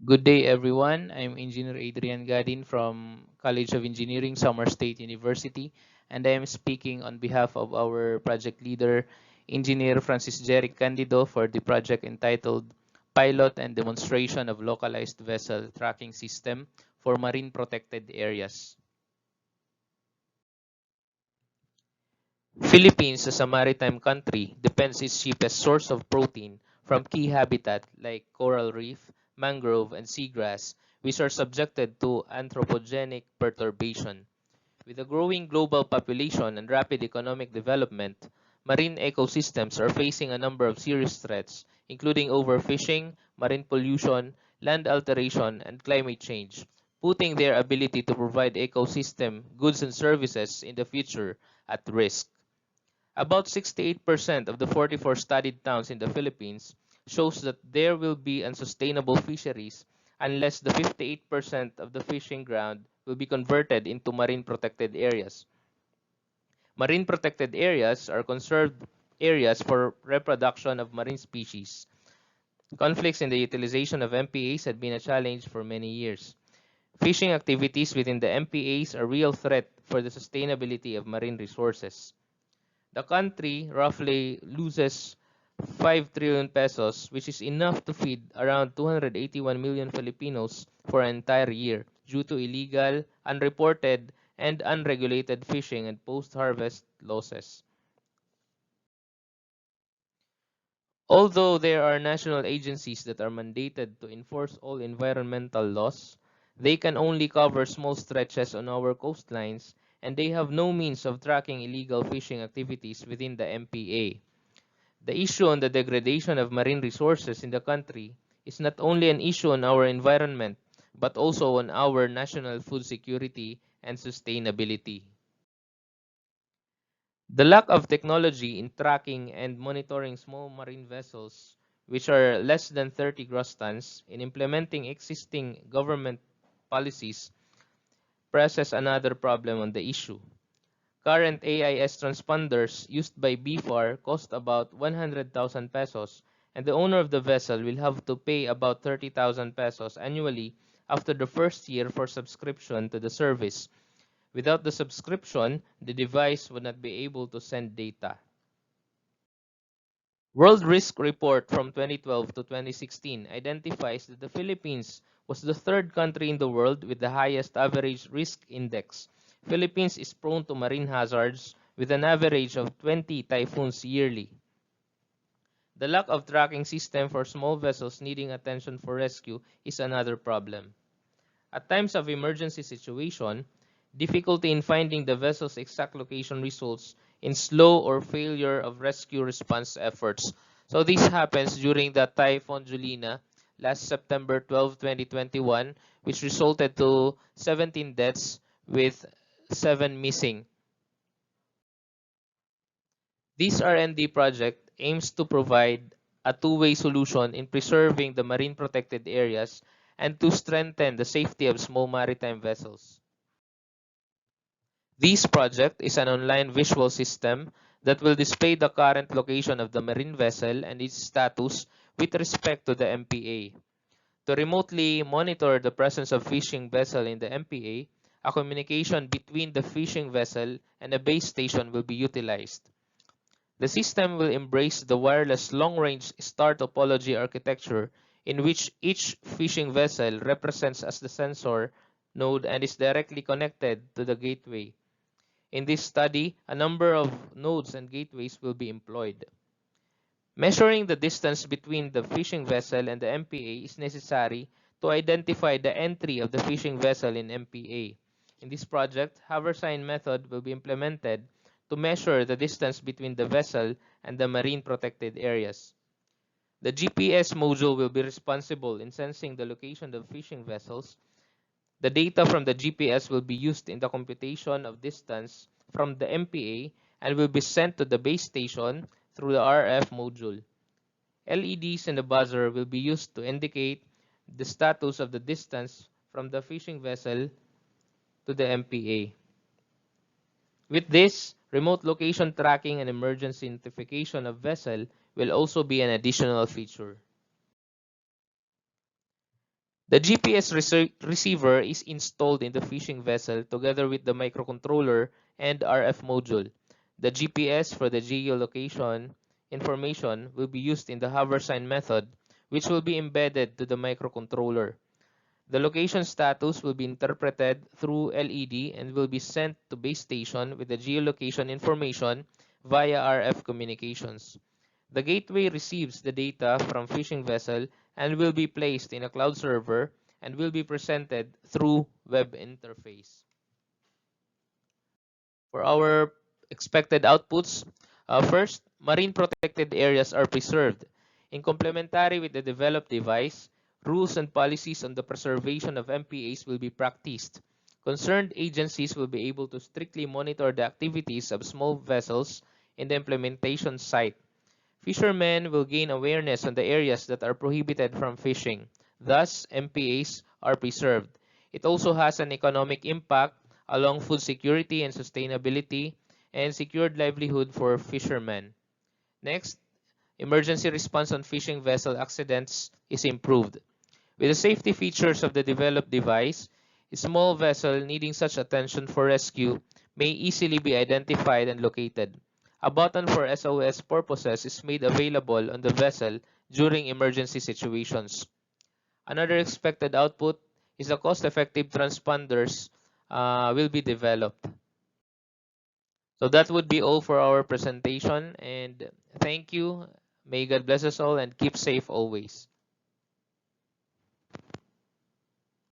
Good day, everyone. I'm Engineer Adrian Gadin from College of Engineering, Summer State University, and I am speaking on behalf of our project leader, Engineer Francis Jeric Candido, for the project entitled Pilot and Demonstration of Localized Vessel Tracking System for Marine Protected Areas. Philippines, as a maritime country, depends its cheapest source of protein from key habitat like coral reef, mangrove, and seagrass, which are subjected to anthropogenic perturbation. With a growing global population and rapid economic development, marine ecosystems are facing a number of serious threats, including overfishing, marine pollution, land alteration, and climate change, putting their ability to provide ecosystem goods and services in the future at risk. About 68% of the 44 studied towns in the Philippines shows that there will be unsustainable fisheries unless the 58% of the fishing ground will be converted into marine protected areas. Marine protected areas are conserved areas for reproduction of marine species. Conflicts in the utilization of MPAs had been a challenge for many years. Fishing activities within the MPAs are a real threat for the sustainability of marine resources. The country roughly loses 5 trillion pesos, which is enough to feed around 281 million Filipinos for an entire year due to illegal, unreported, and unregulated fishing and post-harvest losses. Although there are national agencies that are mandated to enforce all environmental laws, they can only cover small stretches on our coastlines, and they have no means of tracking illegal fishing activities within the MPA. The issue on the degradation of marine resources in the country is not only an issue on our environment, but also on our national food security and sustainability. The lack of technology in tracking and monitoring small marine vessels, which are less than 30 gross tons, in implementing existing government policies, presses another problem on the issue. Current AIS transponders used by BFAR cost about 100,000 pesos, and the owner of the vessel will have to pay about 30,000 pesos annually after the first year for subscription to the service. Without the subscription, the device would not be able to send data. World Risk Report from 2012 to 2016 identifies that the Philippines was the third country in the world with the highest average risk index. Philippines is prone to marine hazards with an average of 20 typhoons yearly. The lack of tracking system for small vessels needing attention for rescue is another problem. At times of emergency situation, difficulty in finding the vessel's exact location results in slow or failure of rescue response efforts. So this happens during the Typhoon Julina last September 12, 2021, which resulted to 17 deaths with 7 missing. This R&D project aims to provide a two-way solution in preserving the marine protected areas and to strengthen the safety of small maritime vessels. This project is an online visual system that will display the current location of the marine vessel and its status with respect to the MPA. To remotely monitor the presence of fishing vessel in the MPA, a communication between the fishing vessel and a base station will be utilized. The system will embrace the wireless long-range star topology architecture in which each fishing vessel represents as the sensor node and is directly connected to the gateway. In this study, a number of nodes and gateways will be employed. Measuring the distance between the fishing vessel and the MPA is necessary to identify the entry of the fishing vessel in MPA. In this project, haversine method will be implemented to measure the distance between the vessel and the marine protected areas. The GPS module will be responsible in sensing the location of fishing vessels. The data from the GPS will be used in the computation of distance from the MPA and will be sent to the base station through the RF module. LEDs and the buzzer will be used to indicate the status of the distance from the fishing vessel to the MPA. With this, remote location tracking and emergency notification of vessel will also be an additional feature. The GPS receiver is installed in the fishing vessel together with the microcontroller and RF module. The GPS for the geolocation information will be used in the hover-sign method, which will be embedded to the microcontroller. The location status will be interpreted through LED and will be sent to base station with the geolocation information via RF communications. The gateway receives the data from fishing vessel and will be placed in a cloud server and will be presented through web interface. For our expected outputs, first, marine protected areas are preserved. In complementary with the developed device, rules and policies on the preservation of MPAs will be practiced. Concerned agencies will be able to strictly monitor the activities of small vessels in the implementation site. Fishermen will gain awareness on the areas that are prohibited from fishing. Thus, MPAs are preserved. It also has an economic impact along food security and sustainability and secured livelihood for fishermen. Next, emergency response on fishing vessel accidents is improved. With the safety features of the developed device, a small vessel needing such attention for rescue may easily be identified and located. A button for SOS purposes is made available on the vessel during emergency situations. Another expected output is the cost-effective transponders will be developed. So that would be all for our presentation, and thank you. May God bless us all and keep safe always.